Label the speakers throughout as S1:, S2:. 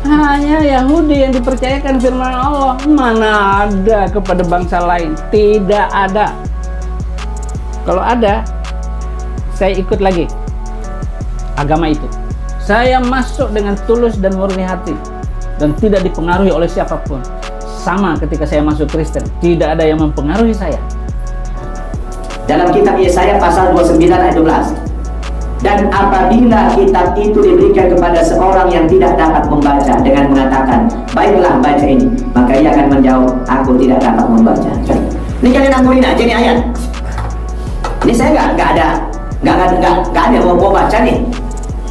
S1: Hanya Yahudi yang dipercayakan firman Allah. Mana ada kepada bangsa lain? Tidak ada. Kalau ada, saya ikut lagi agama itu. Saya masuk dengan tulus dan murni hati dan tidak dipengaruhi oleh siapapun. Sama ketika saya masuk Kristen, tidak ada yang mempengaruhi saya.
S2: Dalam kitab Yesaya pasal 29 ayat 12. Dan apabila kitab itu diberikan kepada seorang yang tidak dapat membaca dengan mengatakan, baiklah baca ini, maka ia akan menjawab, aku tidak dapat membaca. Ini kalian anggurin aja nih ayat. Ini saya nggak ada mau baca nih.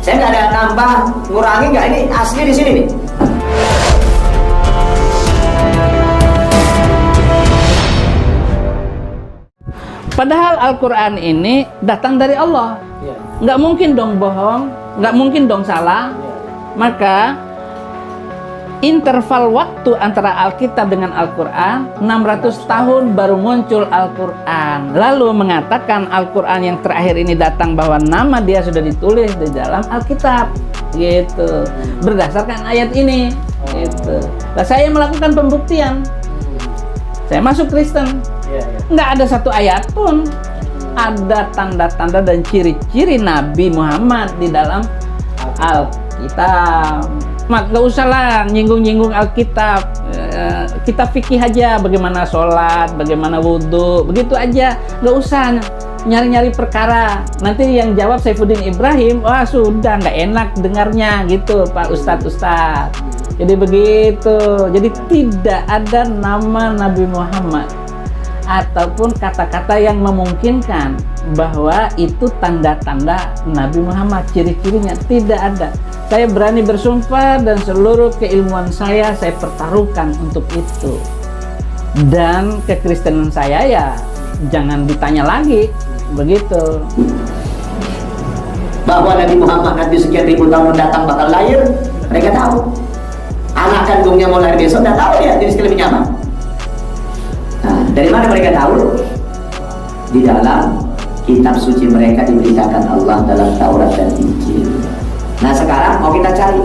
S2: Saya nggak ada nambah, ngurangi nggak, ini asli di sini nih.
S1: Padahal Al-Quran ini datang dari Allah. Nggak mungkin dong bohong, nggak mungkin dong salah. Maka interval waktu antara Alkitab dengan Al-Quran 600 tahun baru muncul Al-Quran. Lalu mengatakan Al-Quran yang terakhir ini datang bahwa nama dia sudah ditulis di dalam Alkitab, gitu, berdasarkan ayat ini, gitu. Nah, saya melakukan pembuktian. Saya masuk Kristen, nggak ada satu ayat pun ada tanda-tanda dan ciri-ciri Nabi Muhammad di dalam Alkitab. Mak, gak usah lah nyinggung-nyinggung Alkitab. Kita fikih aja bagaimana sholat, bagaimana wudhu, begitu aja. Gak usah nyari-nyari perkara. Nanti yang jawab Saifuddin Ibrahim, wah sudah nggak enak dengarnya gitu Pak Ustadz. Jadi begitu. Jadi tidak ada nama Nabi Muhammad ataupun kata-kata yang memungkinkan bahwa itu tanda-tanda Nabi Muhammad, ciri-cirinya tidak ada. Saya berani bersumpah dan seluruh keilmuan saya pertaruhkan untuk itu. Dan kekristenan saya ya jangan ditanya lagi, begitu.
S2: Bahwa Nabi Muhammad nanti sekian ribu tahun mendatang bakal lahir, mereka tahu. Anak kandungnya mau lahir besok, udah tahu ya jenis kelamin nyaman. Nah, dari mana mereka tahu? Di dalam kitab suci mereka diberitakan Allah dalam Taurat dan Injil. Nah sekarang mau kita cari,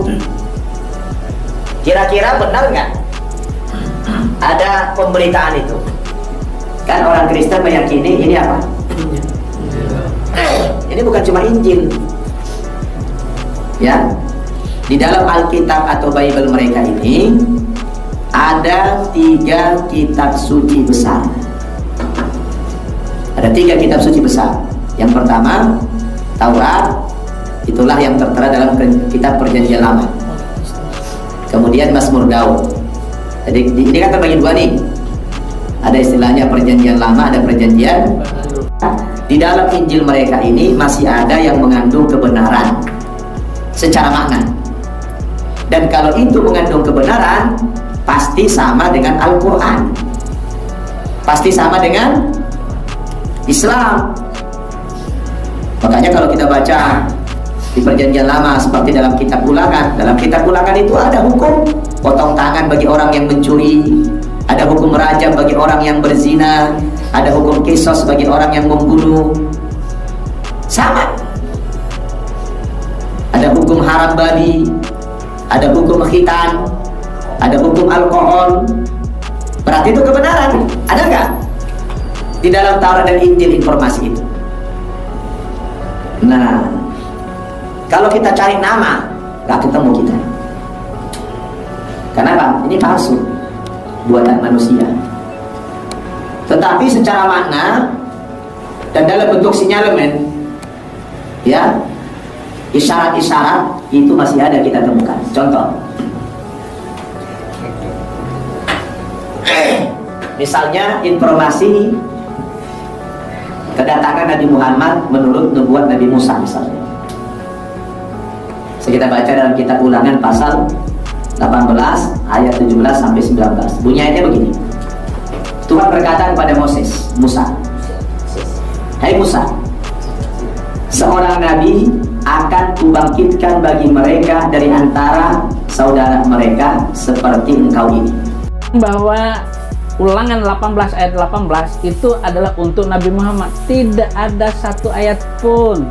S2: kira-kira benar nggak ada pemberitaan itu? Kan orang Kristen meyakini ini apa? Ini bukan cuma Injil, ya. Di dalam Alkitab atau Bible mereka ini ada 3 kitab suci besar. Ada 3 kitab suci besar. Yang pertama Taurat, itulah yang tertera dalam kitab Perjanjian Lama. Kemudian Mazmur Daud. Jadi ini kan terbagi 2 nih. Ada istilahnya Perjanjian Lama, ada Perjanjian. Di dalam Injil mereka ini masih ada yang mengandung kebenaran secara makna. Dan kalau itu mengandung kebenaran, pasti sama dengan Al-Quran, pasti sama dengan Islam. Makanya kalau kita baca di Perjanjian Lama seperti dalam kitab Ulangan, dalam kitab Ulangan itu ada hukum potong tangan bagi orang yang mencuri, ada hukum rajam bagi orang yang berzina, ada hukum kisos bagi orang yang membunuh. Sama. Ada hukum haram babi, ada hukum khitan, ada hukum alkohol. Berarti itu kebenaran. Ada nggak di dalam Taurat dan Injil informasi itu? Nah, kalau kita cari nama, nggak ketemu kita. Kenapa? Ini palsu, buatan manusia. Tetapi secara makna dan dalam bentuk sinyalemen, ya, isyarat-isyarat itu masih ada kita temukan. Contoh, misalnya informasi kedatangan Nabi Muhammad menurut nubuat Nabi Musa misalnya. So, kita baca dalam kitab Ulangan pasal 18 ayat 17 sampai 19. Bunyi ayatnya begini. Tuhan berkata kepada Musa, "Hai Musa, seorang nabi akan kubangkitkan bagi mereka dari antara saudara mereka seperti engkau ini."
S1: Bahwa Ulangan 18 ayat 18 itu adalah untuk Nabi Muhammad. Tidak ada satu ayat pun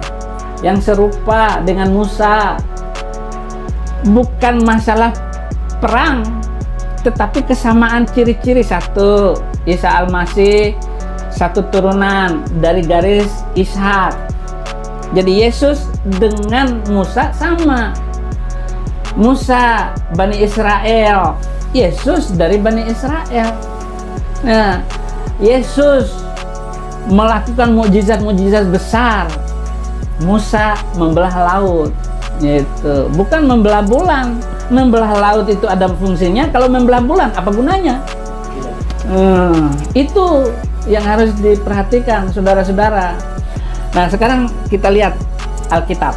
S1: yang serupa dengan Musa. Bukan masalah perang, tetapi kesamaan ciri-ciri satu, Isa Al-Masih satu turunan dari garis Ishak. Jadi Yesus dengan Musa sama. Musa Bani Israel, Yesus dari Bani Israel. Nah, Yesus melakukan mukjizat-mukjizat besar. Musa membelah laut, itu bukan membelah bulan. Membelah laut itu ada fungsinya. Kalau membelah bulan apa gunanya? Itu yang harus diperhatikan, saudara-saudara. Nah, sekarang kita lihat Alkitab.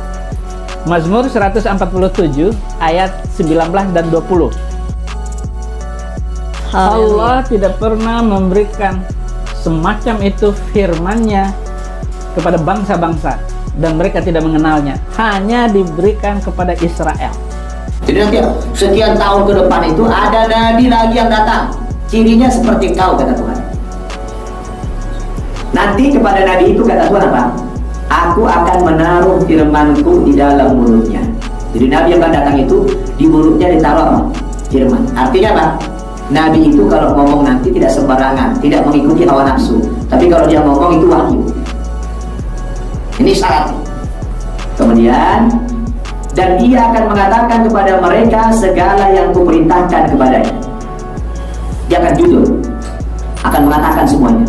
S1: Mazmur 147 ayat 19 dan 20. Allah tidak pernah memberikan semacam itu firman-Nya kepada bangsa-bangsa dan mereka tidak mengenalnya, hanya diberikan kepada Israel.
S2: Jadi nanti sekian tahun ke depan itu ada nabi lagi yang datang, cirinya seperti kau, kata Tuhan. Nanti kepada nabi itu kata Tuhan apa? Aku akan menaruh firman-Ku di dalam mulutnya. Jadi nabi yang akan datang itu di mulutnya ditaruh apa? Firman. Artinya apa? Nabi itu kalau ngomong nanti tidak sembarangan, tidak mengikuti hawa nafsu. Tapi kalau dia ngomong itu wahyu. Ini syarat. Kemudian, dan ia akan mengatakan kepada mereka segala yang Kuperintahkan kepadanya. Dia akan jujur, akan mengatakan semuanya.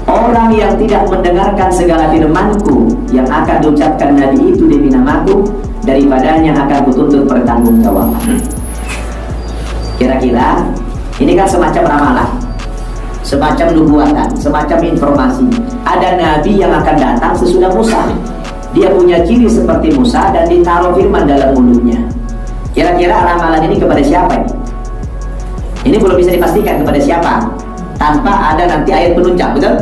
S2: Orang yang tidak mendengarkan segala firman-Ku yang akan diucapkan nabi itu demi nama-Ku, daripadanya akan Kutuntut pertanggungjawaban. Kira-kira ini kan semacam ramalan, semacam nubuatan, semacam informasi. Ada nabi yang akan datang sesudah Musa. Dia punya ciri seperti Musa dan ditaruh firman dalam mulutnya. Kira-kira ramalan ini kepada siapa ini? Ini belum bisa dipastikan kepada siapa, tanpa ada nanti ayat penunjang, betul?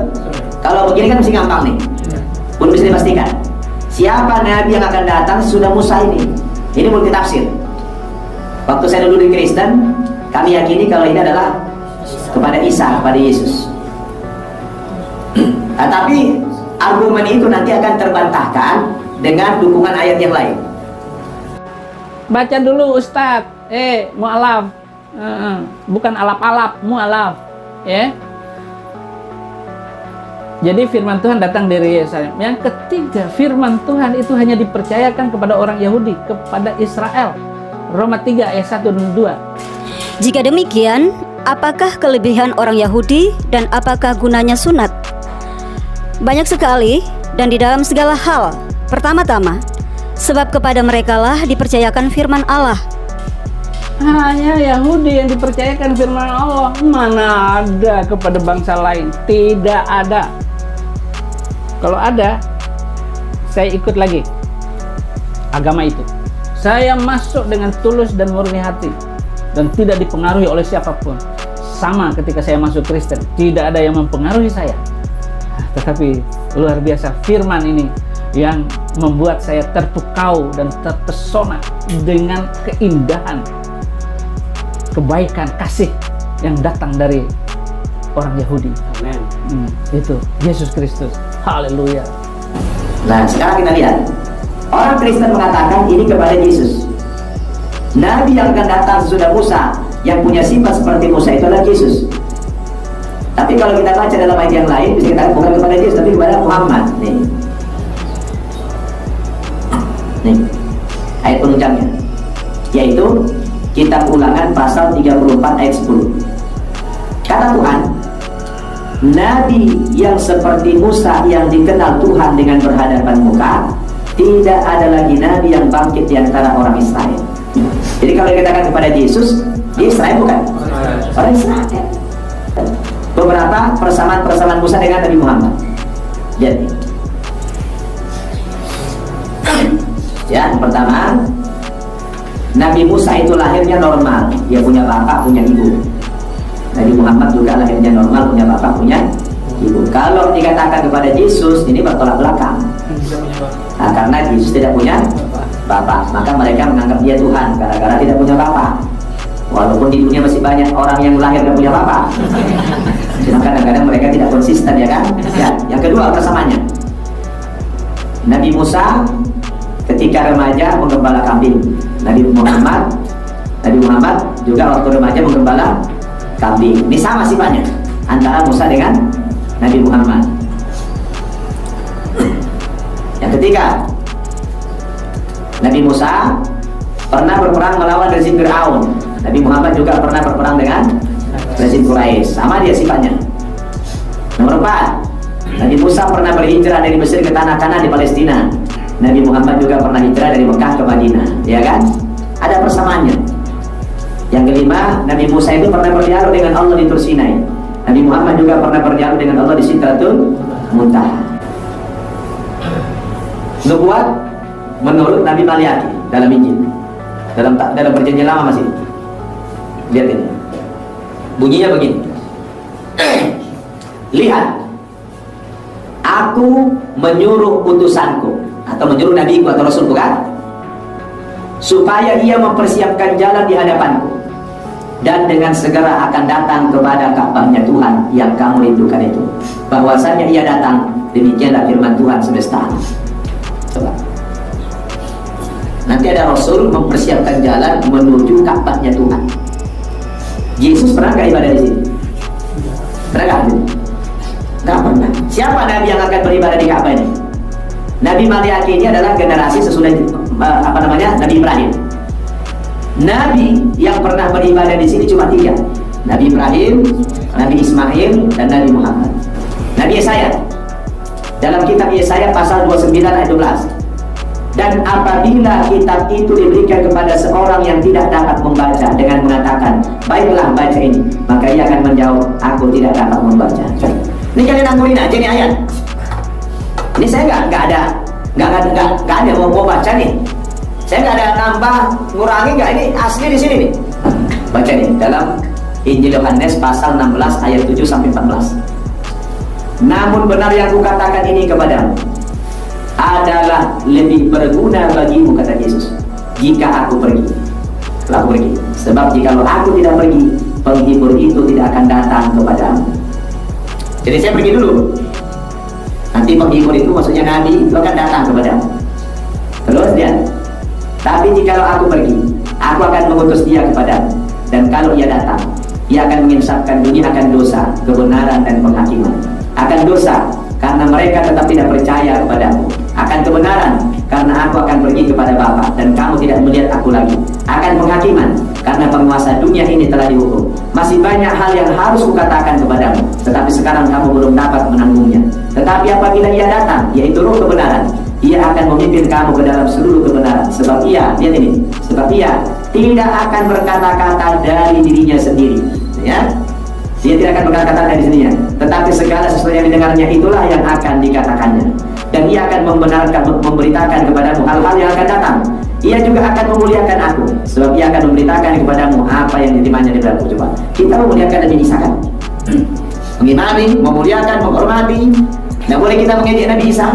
S2: Kalau begini kan mesti gampang nih. Belum bisa dipastikan siapa nabi yang akan datang sesudah Musa ini. Ini multi tafsir. Waktu saya dulu di Kristen, kami yakini kalau ini adalah kepada Isa, kepada Yesus. Nah, tapi argumen itu nanti akan terbantahkan dengan dukungan ayat yang lain.
S1: Baca dulu Ustadz, mu'alaf, bukan alap-alap, mu'alaf, ya. Jadi firman Tuhan datang dari Yerusalem. Yang ketiga, firman Tuhan itu hanya dipercayakan kepada orang Yahudi, kepada Israel. Roma 3 ayat 1 dan 2.
S3: Jika demikian, apakah kelebihan orang Yahudi dan apakah gunanya sunat? Banyak sekali dan di dalam segala hal. Pertama-tama, sebab kepada merekalah dipercayakan firman Allah.
S1: Hanya Yahudi yang dipercayakan firman Allah. Mana ada kepada bangsa lain? Tidak ada. Kalau ada, saya ikut lagi agama itu. Saya masuk dengan tulus dan murni hati dan tidak dipengaruhi oleh siapapun. Sama ketika saya masuk Kristen, tidak ada yang mempengaruhi saya. Tetapi luar biasa firman ini yang membuat saya terpukau dan terpesona dengan keindahan, kebaikan, kasih yang datang dari orang Yahudi.
S2: Amen.
S1: Itu Yesus Kristus. Haleluya.
S2: Nah, sekarang kita lihat. Orang Kristen mengatakan ini kepada Yesus. Nabi yang akan datang sesudah Musa, yang punya sifat seperti Musa, itu adalah Yesus. Tapi kalau kita baca dalam ayat yang lain, bisa kita bukan kepada Yesus, tapi kepada Muhammad. Nih, ayat penunjangnya, yaitu Kitab Ulangan pasal 34 ayat 10. Kata Tuhan, Nabi yang seperti Musa yang dikenal Tuhan dengan berhadapan muka, tidak ada lagi nabi yang bangkit di antara orang Israel. Jadi kalau dikatakan kepada Yesus, dia Israel bukan? Orang Israel. Beberapa persamaan Musa dengan Nabi Muhammad. Jadi, yang pertama, Nabi Musa itu lahirnya normal, dia punya bapak, punya ibu. Nabi Muhammad juga lahirnya normal, punya bapak, punya ibu. Kalau dikatakan kepada Yesus, ini bertolak belakang. Nah, karena Yesus tidak punya bapak, maka mereka menganggap dia Tuhan gara-gara tidak punya bapak. Walaupun di dunia masih banyak orang yang lahir tidak punya bapak. Cuma kadang-kadang mereka tidak konsisten, ya kan? Ya. Yang kedua persamaannya, Nabi Musa ketika remaja menggembala kambing. Nabi Muhammad Nabi Muhammad juga waktu remaja menggembala kambing. Ini sama sifatnya antara Musa dengan Nabi Muhammad. Yang ketiga, Nabi Musa pernah berperang melawan rezim Fir'aun. Nabi Muhammad juga pernah berperang dengan rezim Quraisy. Sama dia sifatnya. Nomor 4, Nabi Musa pernah berhijrah dari Mesir ke tanah Kanan di Palestina. Nabi Muhammad juga pernah hijrah dari Mekah ke Madinah, ya kan? Ada persamaannya. Yang kelima, Nabi Musa itu pernah berdialog dengan Allah di Tur Sinai. Nabi Muhammad juga pernah berdialog dengan Allah di Sidratul Muntaha. Nubuat menurut Nabi Malyaki dalam Injil, dalam perjanjian lama masih. Lihat ini, bunyinya begini. Lihat, aku menyuruh utusanku, atau menyuruh nabiku atau rasulku kan, supaya ia mempersiapkan jalan di hadapanku, dan dengan segera akan datang kepada Ka'bahnya Tuhan yang kamu rindukan itu. Bahwasanya ia datang, demikianlah firman Tuhan semesta alam. Coba. Nanti ada Rasul mempersiapkan jalan menuju Ka'bahnya Tuhan. Yesus pernah nggak ibadah di sini? Pernah nggak? Nggak pernah. Siapa Nabi yang akan beribadah di Ka'bah ini? Nabi Malyaki ini adalah generasi sesudah Nabi Ibrahim. Nabi yang pernah beribadah di sini cuma 3. Nabi Ibrahim, Nabi Ismail, dan Nabi Muhammad. Nabi Yesaya, dalam kitab Yesaya pasal 29 ayat 12. Dan apabila kitab itu diberikan kepada seorang yang tidak dapat membaca dengan mengatakan, baiklah baca ini, maka ia akan menjawab, aku tidak dapat membaca. Ini kalian anggurin aja nih ayat. Ini saya nggak ada mau baca nih. Saya nggak ada nambah, ngurangi nggak, ini asli di sini nih. Baca nih dalam Injil Yohanes pasal 16 ayat 7 sampai 14. Namun benar yang kukatakan ini kepadamu adalah lebih berguna bagimu, kata Yesus, jika aku pergi. Kalau aku pergi, sebab jika aku tidak pergi, penghibur itu tidak akan datang kepadamu. Jadi saya pergi dulu, nanti penghibur itu maksudnya Nabi itu akan datang kepadamu. Terus dia, tapi jika aku pergi, aku akan mengutus dia kepadamu. Dan kalau ia datang, ia akan menginsafkan dunia akan dosa, kebenaran, dan penghakiman. Akan dosa karena mereka tetap tidak percaya kepadamu. Akan kebenaran karena aku akan pergi kepada Bapa dan kamu tidak melihat aku lagi. Akan penghakiman karena penguasa dunia ini telah dihukum. Masih banyak hal yang harus kukatakan kepadamu, tetapi sekarang kamu belum dapat menanggungnya. Tetapi apabila ia datang, yaitu Roh kebenaran, ia akan memimpin kamu ke dalam seluruh kebenaran. Sebab ia, lihat ini, sebab ia tidak akan berkata-kata dari dirinya sendiri, ya. Dia tidak akan berkata-kata dari dirinya, tetapi segala sesuatu yang didengarnya itulah yang akan dikatakannya. Dan ia akan memberitakan kepadamu hal-hal yang akan datang. Ia juga akan memuliakan aku, sebab ia akan memberitakan kepadamu apa yang diterimanya di dalamku. Coba, kita memuliakan Nabi Isa kan? Mengimani, memuliakan, menghormati. Tidak boleh kita mengejek Nabi Isa.